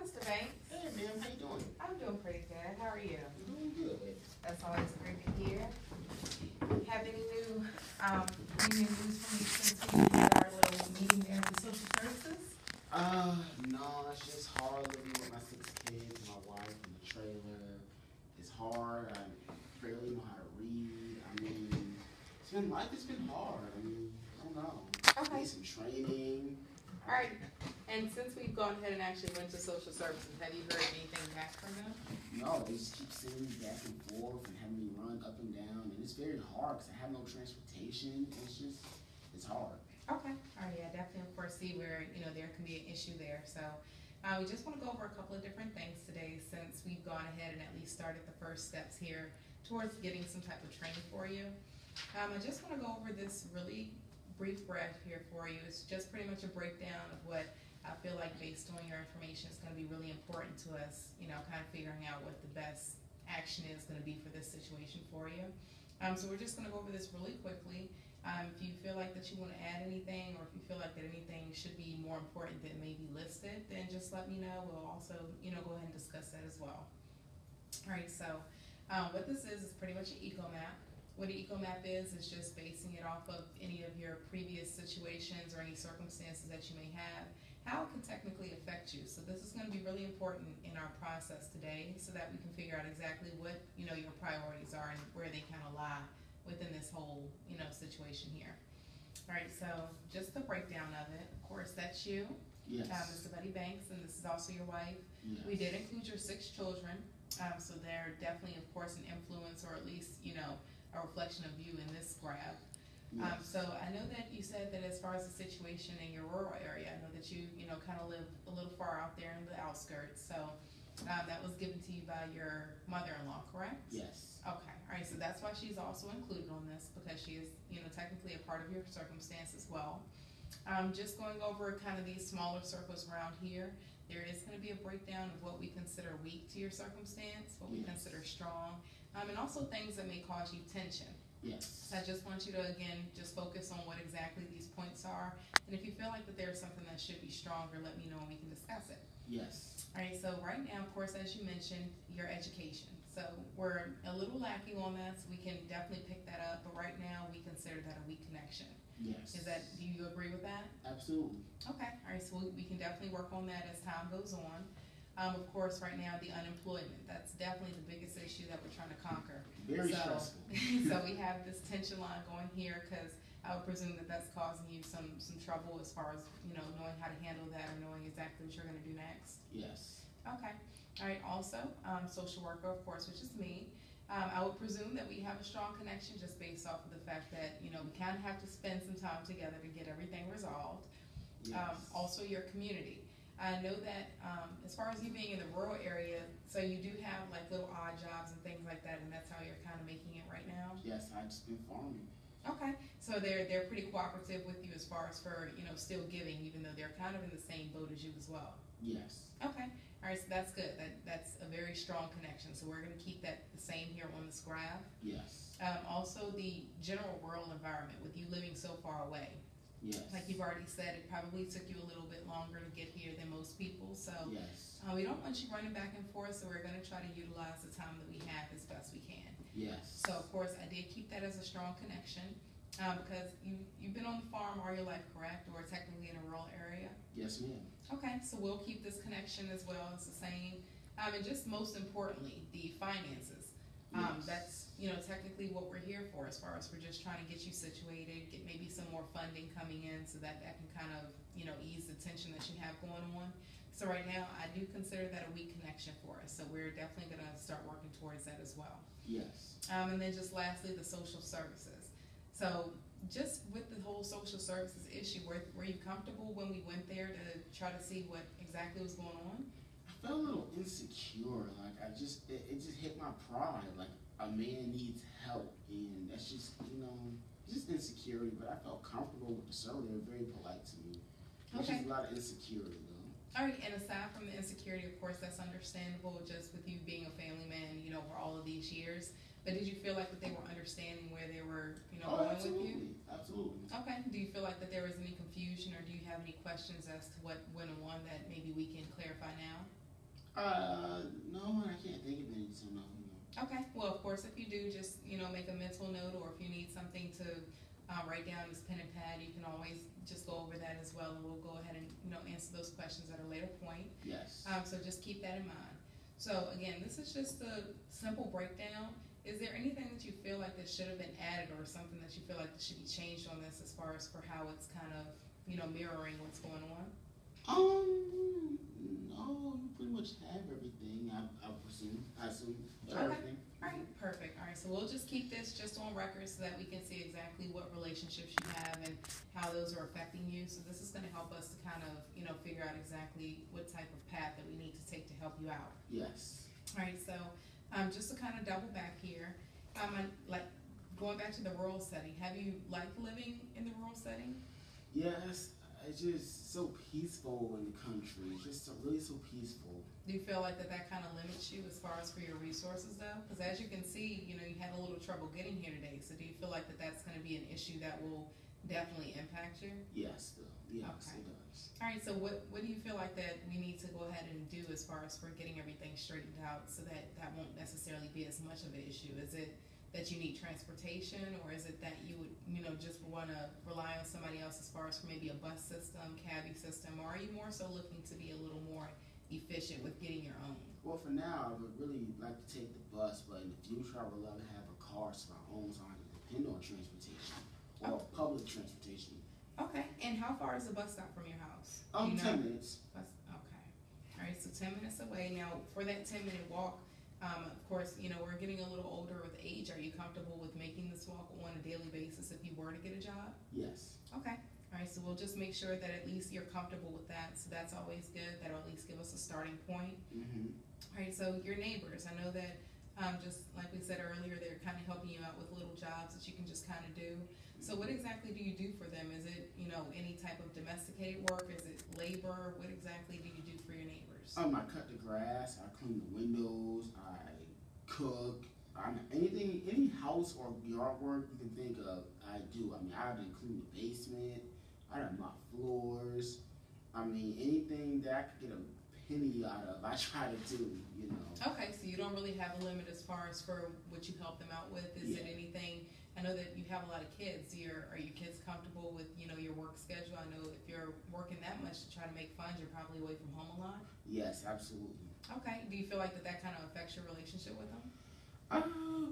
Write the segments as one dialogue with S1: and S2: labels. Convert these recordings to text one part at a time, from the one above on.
S1: Mr. Banks.
S2: Hey, ma'am, how you doing?
S1: I'm doing pretty good. How are you?
S2: I'm doing good.
S1: That's always great to hear. Have any new news from you since we had our little meeting there at the social services?
S2: No, it's just hard living with my 6 kids, my wife, in the trailer. It's hard. I barely know how to read. I mean, life has been hard. I mean, I don't know.
S1: Okay.
S2: Need some training.
S1: All right. And since we've gone ahead and actually went to social services, have you heard anything back from them?
S2: No, they just keep sending me back and forth and having me run up and down, and it's very hard because I have no transportation. It's hard.
S1: Okay. All right. Yeah, definitely foresee where, there can be an issue there. So we just want to go over a couple of different things today since we've gone ahead and at least started the first steps here towards getting some type of training for you. I just want to go over this really brief breath here for you. It's just pretty much a breakdown of what I feel like based on your information is going to be really important to us, kind of figuring out what the best action is going to be for this situation for you. So we're just going to go over this really quickly. If you feel like that you want to add anything, or if you feel like that anything should be more important than maybe listed, then just let me know. We'll also, go ahead and discuss that as well. All right, so what this is pretty much an eco map. What an eco map is just basing it off of any of your previous situations or any circumstances that you may have, how it can technically affect you. So this is going to be really important in our process today so that we can figure out exactly what, your priorities are and where they kind of lie within this whole, situation here. All right, so just the breakdown of it. Of course, that's you,
S2: Yes.
S1: Mr. Buddy Banks, and this is also your wife.
S2: Yes.
S1: We did include your 6 children, so they're definitely, of course, an influence, or at least, a reflection of you in this graph.
S2: Yes.
S1: So I know that you said that as far as the situation in your rural area, I know that you, kind of live a little far out there in the outskirts. So that was given to you by your mother-in-law, correct?
S2: Yes.
S1: Okay. All right. So that's why she's also included on this, because she is, technically a part of your circumstance as well. Just going over kind of these smaller circles around here, there is going to be a breakdown of what we consider weak to your circumstance, what we
S2: Yes.
S1: consider strong, and also things that may cause you tension.
S2: Yes.
S1: So I just want you to, again, just focus on what exactly these points are. And if you feel like that there's something that should be stronger, let me know and we can discuss it.
S2: Yes.
S1: All right, so right now, of course, as you mentioned, your education. So we're a little lacking on that, so we can definitely pick that up. But right now, we consider that a weak connection.
S2: Yes.
S1: Do you agree with that?
S2: Absolutely.
S1: Okay, all right, so we can definitely work on that as time goes on. Of course, right now, the unemployment, that's definitely the biggest issue that we're trying to conquer.
S2: Very stressful.
S1: So we have this tension line going here because I would presume that that's causing you some trouble as far as, knowing how to handle that or knowing exactly what you're going to do next.
S2: Yes.
S1: Okay. All right, also, social worker, of course, which is me. I would presume that we have a strong connection just based off of the fact that, we kind of have to spend some time together to get everything resolved.
S2: Yes.
S1: Also, your community. I know that as far as you being in the rural area, so you do have like little odd jobs and things like that, and that's how you're kind of making it right now?
S2: Yes, I've just been farming.
S1: Okay, so they're pretty cooperative with you as far as for, still giving, even though they're kind of in the same boat as you as well?
S2: Yes.
S1: Okay, all right, so that's good. That's a very strong connection, so we're going to keep that the same here on this graph.
S2: Yes.
S1: Also, the general rural environment, with you living so far away.
S2: Yes.
S1: Like you've already said, it probably took you a little bit longer to get here than most people. So
S2: Yes.
S1: We don't want you running back and forth, so we're going to try to utilize the time that we have as best we can.
S2: Yes.
S1: So, of course, I did keep that as a strong connection because you've been on the farm all your life, correct? Or technically in a rural area?
S2: Yes, ma'am.
S1: Okay, so we'll keep this connection as well. It's the same. And just most importantly, the finances.
S2: Yes.
S1: That's, technically what we're here for, as far as we're just trying to get you situated, get maybe some more funding coming in so that can kind of, ease the tension that you have going on. So right now, I do consider that a weak connection for us. So we're definitely going to start working towards that as well.
S2: Yes.
S1: And then just lastly, the social services. So just with the whole social services issue, were you comfortable when we went there to try to see what exactly was going on?
S2: I felt a little insecure. Like it just hit my pride. Like a man needs help, and that's just just insecurity. But I felt comfortable with the server. They were very polite to me. There's
S1: Okay.
S2: just a lot of insecurity though.
S1: All right, and aside from the insecurity, of course, that's understandable just with you being a family man, for all of these years. But did you feel like that they were understanding where they were, going
S2: absolutely.
S1: with you?
S2: Absolutely.
S1: Okay. Do you feel like that there was any confusion, or do you have any questions as to what went on that maybe we can clarify now?
S2: No, I can't think of any, so no.
S1: Okay. Well, of course, if you do, just make a mental note, or if you need something to write down, this pen and pad, you can always just go over that as well, and we'll go ahead and answer those questions at a later point.
S2: Yes.
S1: So just keep that in mind. So again, this is just a simple breakdown. Is there anything that you feel like that should have been added, or something that you feel like that should be changed on this, as far as for how it's kind of mirroring what's going on?
S2: No, you pretty much have everything. I presume.
S1: Okay.
S2: Everything.
S1: All right, perfect. All right, so we'll just keep this just on record so that we can see exactly what relationships you have and how those are affecting you. So this is going to help us to kind of, figure out exactly what type of path that we need to take to help you out.
S2: Yes.
S1: All right, so just to kind of double back here, like going back to the rural setting, have you liked living in the rural setting?
S2: Yes. It's just so peaceful in the country. It's just really so peaceful.
S1: Do you feel like that kind of limits you as far as for your resources, though? Because as you can see, you had a little trouble getting here today. So do you feel like that's going to be an issue that will definitely impact you?
S2: Yes, though. Yes,
S1: okay.
S2: It does.
S1: All right. So what do you feel like that we need to go ahead and do as far as for getting everything straightened out, so that won't necessarily be as much of an issue? Is it that you need transportation, or is it that you would, just want to rely on somebody else as far as for maybe a bus system, cabbie system, or are you more so looking to be a little more efficient with getting your own?
S2: Well, for now, I would really like to take the bus, but in the future, I would love to have a car of my own, so I can depend on transportation or public transportation.
S1: Okay, and how far is the bus stop from your house?
S2: 10 minutes.
S1: Okay. All right, so 10 minutes away. Now, for that 10-minute walk, of course, we're getting a little older with age. Are you comfortable with making this walk on a daily basis if you were to get a job?
S2: Yes.
S1: Okay. All right, so we'll just make sure that at least you're comfortable with that. So that's always good. That'll at least give us a starting point.
S2: Mm-hmm.
S1: All right, so your neighbors, I know that just like we said earlier, they're kind of helping you out with little jobs that you can just kind of do. So what exactly do you do for them? Is it, any type of domesticated work? Is it labor? What exactly do you do for your neighbors?
S2: I cut the grass, I clean the windows, I cook, any house or yard work you can think of, I do. I done clean the basement, I done mop floors, anything that I could get a penny out of, I try to do,
S1: Okay, so you don't really have a limit as far as for what you help them out with. Is it anything? I know that you have a lot of kids. Are your kids comfortable with, your work schedule? I know if you're working that much to try to make funds, you're probably away from home a lot.
S2: Yes, absolutely.
S1: Okay. Do you feel like that kind of affects your relationship with them?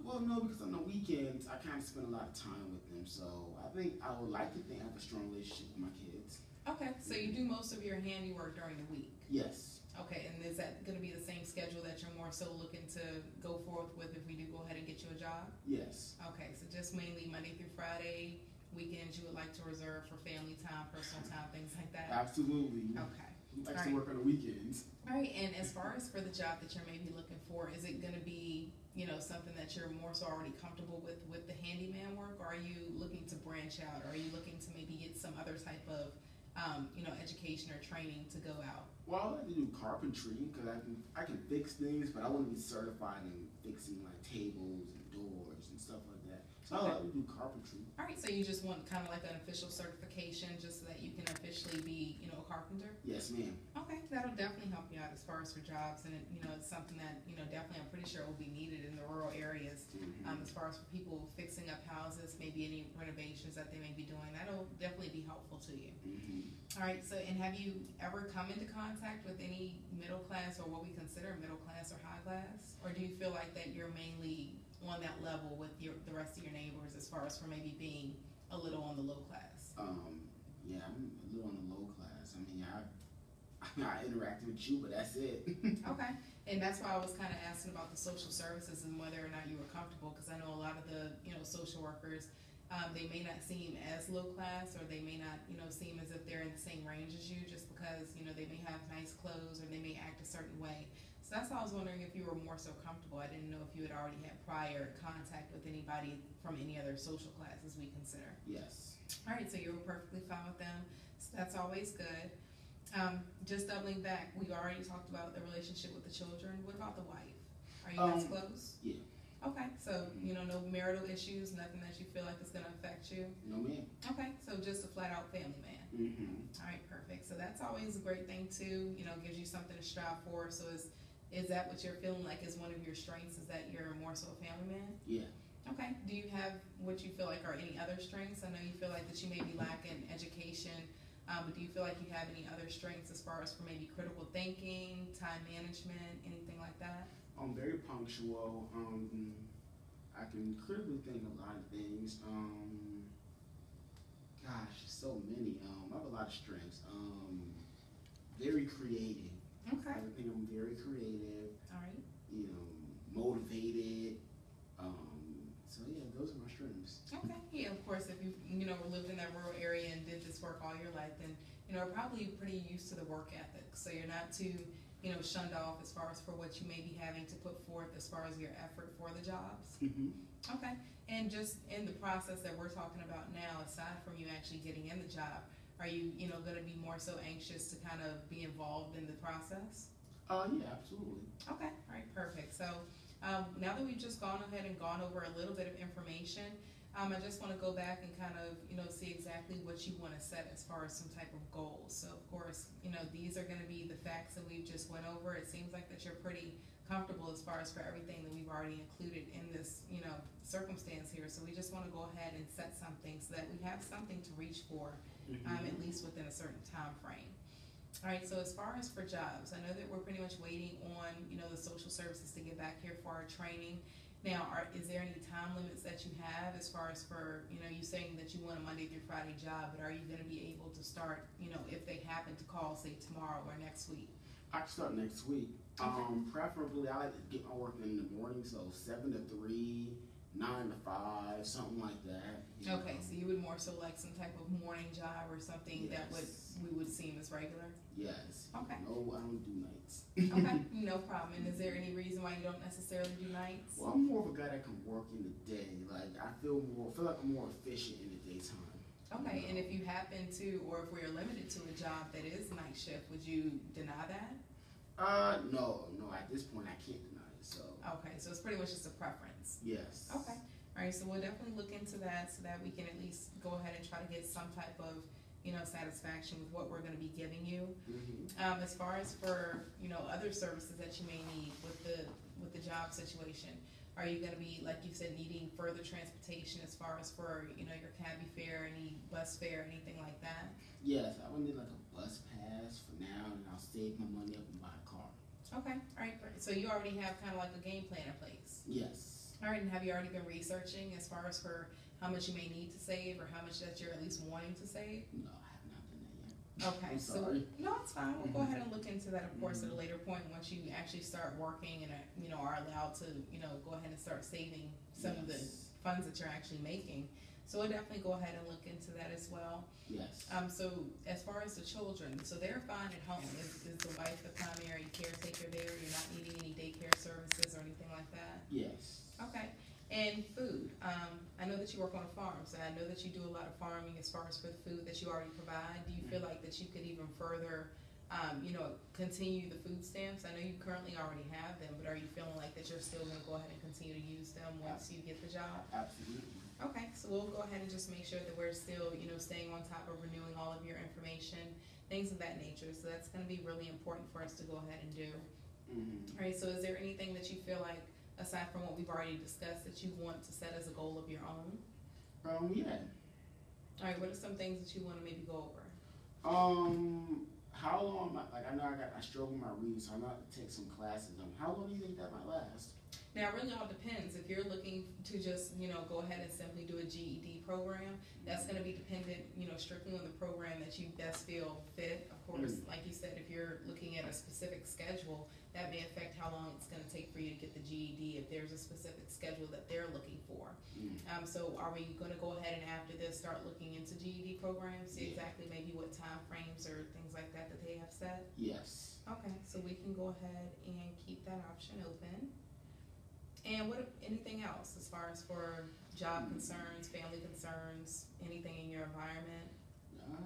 S2: Well, no, because on the weekends, I kind of spend a lot of time with them. So I think I would like to think I have a strong relationship with my kids.
S1: Okay. So you do most of your handiwork during the week?
S2: Yes.
S1: Okay. And is that going to be the same schedule that you're more so looking to go forth with if we do go ahead and get you a job?
S2: Yes.
S1: Okay. So just mainly Monday through Friday. Weekends you would like to reserve for family time, personal time, things like that?
S2: Absolutely.
S1: Okay.
S2: He likes to work on the weekends.
S1: All right, and as far as for the job that you're maybe looking for, is it going to be, something that you're more so already comfortable with the handyman work, or are you looking to branch out, or are you looking to maybe get some other type of, education or training to go out?
S2: Well, I like to do carpentry because I can fix things, but I want to be certified in fixing like tables and doors and stuff like that. So I like to do carpentry.
S1: All right, so you just want kind of like an official certification just so that you can officially be, a carpenter?
S2: Yes, ma'am.
S1: Okay, that'll definitely help you out as far as for jobs, and it's something that, definitely I'm pretty sure will be needed in the rural areas.
S2: Mm-hmm.
S1: As far as for people fixing up houses, maybe any renovations that they may be doing, that'll definitely be helpful to you.
S2: Mm-hmm.
S1: All right, so, and have you ever come into contact with any middle class, or what we consider middle class or high class? Or do you feel like that you're mainly on that level with the rest of your neighbors as far as for maybe being a little on the low class?
S2: Yeah, I'm a little on the low class. I interacted with you, but that's it.
S1: Okay, and that's why I was kind of asking about the social services and whether or not you were comfortable, because I know a lot of the, social workers, they may not seem as low class, or they may not, seem as if they're in the same range as you, just because, they may have nice clothes, or they may act a certain way. So that's why I was wondering if you were more so comfortable. I didn't know if you had already had prior contact with anybody from any other social classes we consider.
S2: Yes.
S1: All right, so you were perfectly fine with them. So that's always good. Just doubling back, we already talked about the relationship with the children. What about the wife? Are you guys close?
S2: Yeah.
S1: Okay, so, no marital issues, nothing that you feel like is going to affect you?
S2: No, ma'am.
S1: Okay, so just a flat-out family man.
S2: Mm-hmm.
S1: All right, perfect. So that's always a great thing, too. Gives you something to strive for. So as Is that what you're feeling like is one of your strengths? Is that you're more so a family man?
S2: Yeah.
S1: Okay. Do you have what you feel like are any other strengths? I know you feel like that you may be lacking education, but do you feel like you have any other strengths as far as for maybe critical thinking, time management, anything like that?
S2: I'm very punctual. I can critically think of a lot of things. Gosh, so many. I have a lot of strengths. Very creative.
S1: Okay.
S2: I think I'm very creative.
S1: All right.
S2: You know, motivated. So yeah, those are my strengths.
S1: Okay. Yeah, of course, if you lived in that rural area and did this work all your life, then probably pretty used to the work ethic. So you're not too shunned off as far as for what you may be having to put forth as far as your effort for the jobs.
S2: Mm-hmm.
S1: Okay. And just in the process that we're talking about now, aside from you actually getting in the job, are you going to be more so anxious to kind of be involved in the process?
S2: Yeah, absolutely.
S1: Okay. All right. Perfect. So now that we've just gone ahead and gone over a little bit of information, I just want to go back and kind of, see exactly what you want to set as far as some type of goals. So, of course, these are going to be the facts that we've just went over. It seems like that you're pretty comfortable as far as for everything that we've already included in this, circumstance here. So we just want to go ahead and set something so that we have something to reach for, at least within a certain time frame. All right, so as far as for jobs, I know that we're pretty much waiting on, the social services to get back here for our training. Now, is there any time limits that you have as far as for, you saying that you want a Monday through Friday job, but are you going to be able to start, if they happen to call, say, tomorrow or next week?
S2: I can start next week.
S1: Okay.
S2: Preferably, I like to get my work in the morning, so 7 to 3, 9 to 5, something like that.
S1: Okay, so you would more so like some type of morning job or something that we would seem as regular?
S2: Yes.
S1: Okay.
S2: No, I don't do nights.
S1: Okay, no problem. And is there any reason why you don't necessarily do nights?
S2: Well, I'm more of a guy that can work in the day. Like, I feel like I'm more efficient in the daytime.
S1: Okay, and if you happen to, or if we're limited to a job that is night shift, would you deny that?
S2: No. At this point, I can't deny it. So.
S1: Okay, so it's pretty much just a preference.
S2: Yes.
S1: Okay. All right, so we'll definitely look into that so that we can at least go ahead and try to get some type of, satisfaction with what we're going to be giving you.
S2: Mm-hmm.
S1: As far as for, other services that you may need with the job situation, are you going to be, like you said, needing further transportation as far as for, your cabbie fare, any bus fare, anything like that?
S2: Yes, I would need like a bus pass for now, and I'll save my money up and buy a car.
S1: Okay, all right. So you already have kind of like a game plan in place?
S2: Yes.
S1: All right, and have you already been researching as far as for how much you may need to save or how much that you're at least wanting to save?
S2: No, I have not done that yet.
S1: Okay,
S2: I'm sorry.
S1: no, it's fine. We'll go ahead and look into that, of course, at a later point once you actually start working and are allowed to go ahead and start saving some of the funds that you're actually making. So we'll definitely go ahead and look into that as well.
S2: Yes.
S1: So as far as the children, so they're fine at home. Is the wife the primary caretaker there? You're not needing any daycare services or anything like that?
S2: Yes.
S1: Okay. And food. I know that you work on a farm, so I know that you do a lot of farming as far as for the food that you already provide. Do you feel like that you could even further, continue the food stamps? I know you currently already have them, but are you feeling like that you're still going to go ahead and continue to use them once you get the job?
S2: Absolutely.
S1: Okay, so we'll go ahead and just make sure that we're still, staying on top of renewing all of your information, things of that nature. So that's going to be really important for us to go ahead and do.
S2: Mm-hmm.
S1: All right, so is there anything that you feel like, aside from what we've already discussed, that you want to set as a goal of your own?
S2: Yeah.
S1: All right, what are some things that you want to maybe go over?
S2: How long, I know I struggle with my reading, so I'm going to take some classes. How long do you think that might last?
S1: Now, it really all depends. If you're looking to just, go ahead and simply do a GED program, that's going to be dependent, strictly on the program that you best feel fit. Of course, like you said, if you're looking at a specific schedule, that may affect how long it's going to take for you to get the GED if there's a specific schedule that they're looking for. So are we going to go ahead and after this start looking into GED programs, see exactly maybe what time frames or things like that that they have set?
S2: Yes.
S1: Okay, so we can go ahead and keep that option open. And anything else as far as for job concerns, family concerns, anything in your environment?
S2: No,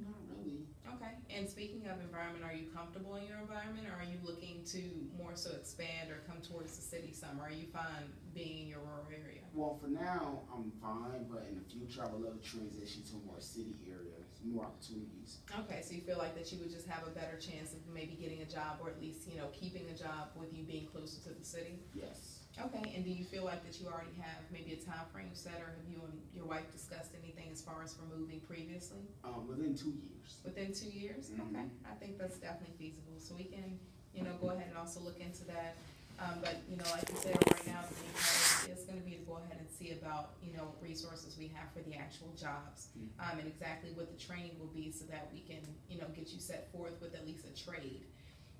S2: not really.
S1: Okay. And speaking of environment, are you comfortable in your environment, or are you looking to more so expand or come towards the city some? Or are you fine being in your rural area?
S2: Well, for now, I'm fine, but in the future, I would love to transition to a more city area. more opportunities.
S1: Okay, so you feel like that you would just have a better chance of maybe getting a job, or at least, you know, keeping a job with you being closer to the city?
S2: Yes.
S1: Okay, and do you feel like that you already have maybe a time frame set, or have you and your wife discussed anything as far as for moving previously?
S2: Within 2 years.
S1: Within 2 years? Okay, I think that's definitely feasible. So we can, you know, go ahead and also look into that. But, you know, like you said, right now, the main priority is gonna be to go ahead and see about, you know, resources we have for the actual jobs. And exactly what the training will be, so that we can, you know, get you set forth with at least a trade.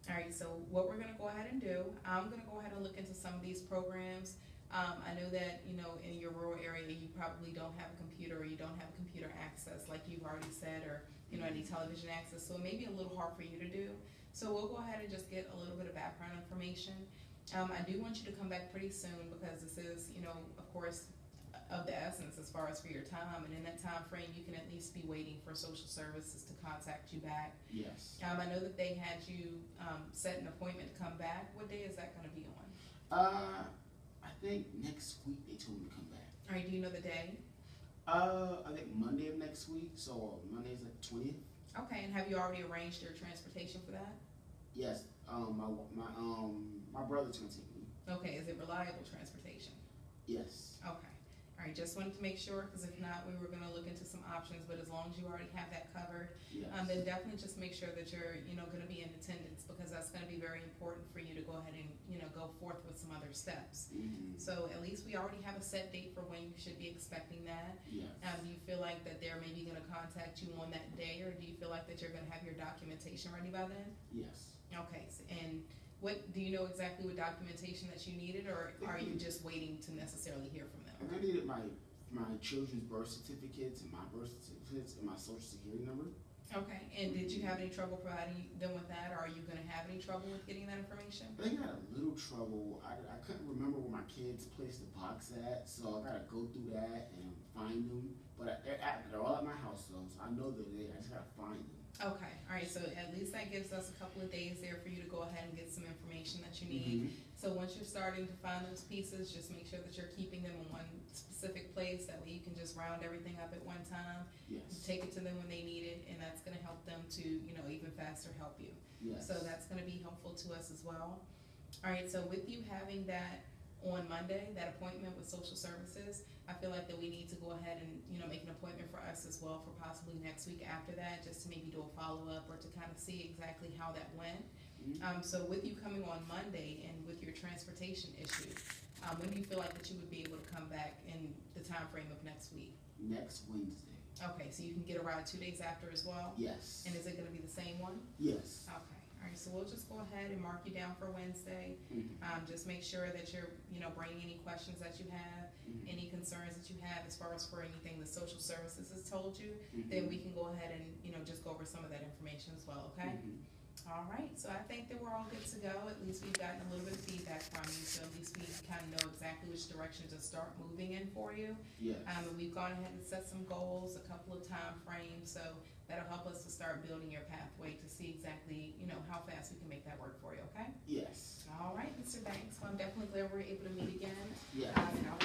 S1: All right, so what we're gonna go ahead and do, I'm gonna go ahead and look into some of these programs. I know that, you know, in your rural area, you probably don't have a computer, or you don't have computer access, like you've already said, or, you know, any television access, so it may be a little hard for you to do. So we'll go ahead and just get a little bit of background information. I do want you to come back pretty soon, because this is, you know, of course, of the essence as far as for your time, and in that time frame, you can at least be waiting for social services to contact you back.
S2: Yes.
S1: I know that they had you set an appointment to come back. What day is that going to be on?
S2: I think next week they told me to come back.
S1: All right, do you know the day?
S2: I think Monday of next week, so Monday's like 20th.
S1: Okay, and have you already arranged your transportation for that?
S2: Yes. My brother's gonna take me.
S1: Okay, is it reliable transportation?
S2: Yes.
S1: Okay. All right, just wanted to make sure, because if not, we were going to look into some options, but as long as you already have that covered,
S2: Yes.
S1: then definitely just make sure that you're, you know, going to be in attendance, because that's going to be very important for you to go ahead and, you know, go forth with some other steps. So at least we already have a set date for when you should be expecting that.
S2: Yes.
S1: Do you feel like that they're maybe going to contact you on that day, or do you feel like that you're going to have your documentation ready by then?
S2: Yes.
S1: Okay, and what do you know exactly what documentation that you needed, or are you just waiting to necessarily hear from them?
S2: I needed my children's birth certificates, and my birth certificates, and my social security number.
S1: Okay, and did you have any trouble providing them with that, or are you going to have any trouble with getting that information?
S2: I think I had a little trouble. I couldn't remember where my kids placed the box at, so I gotta go through that and find them. But they're all at my house, though, so I know they're there. I just gotta find them.
S1: Okay, all right, so at least that gives us a couple of days there for you to go ahead and get some information that you need. So once you're starting to find those pieces, just make sure that you're keeping them in one specific place. That way you can just round everything up at one time.
S2: Yes.
S1: Take it to them when they need it, and that's going to help them to, you know, even faster help you.
S2: Yes.
S1: So that's going to be helpful to us as well. All right, so with you having that on Monday, that appointment with social services, I feel like that we need to go ahead and, you know, make an appointment for us as well for possibly next week after that, just to maybe do a follow-up, or to kind of see exactly how that went. So with you coming on Monday, and with your transportation issue, when do you feel like that you would be able to come back in the time frame of next week?
S2: Next Wednesday.
S1: Okay, so you can get a ride 2 days after as well?
S2: Yes.
S1: And is it going to be the same one?
S2: Yes.
S1: Okay. All right, so we'll just go ahead and mark you down for Wednesday. Just make sure that you're, you know, bringing any questions that you have, any concerns that you have as far as for anything the social services has told you, then we can go ahead and, you know, just go over some of that information as well, okay? All right, so I think that we're all good to go. At least we've gotten a little bit of feedback from you, so at least we kind of know exactly which direction to start moving in for you.
S2: Yes.
S1: And we've gone ahead and set some goals, a couple of time frames, so that'll help us to start building your pathway to see exactly, you know, how fast we can make that work for you, okay?
S2: Yes.
S1: All right, Mr. Banks, well, I'm definitely glad we're able to meet again.
S2: Yes.
S1: And I'll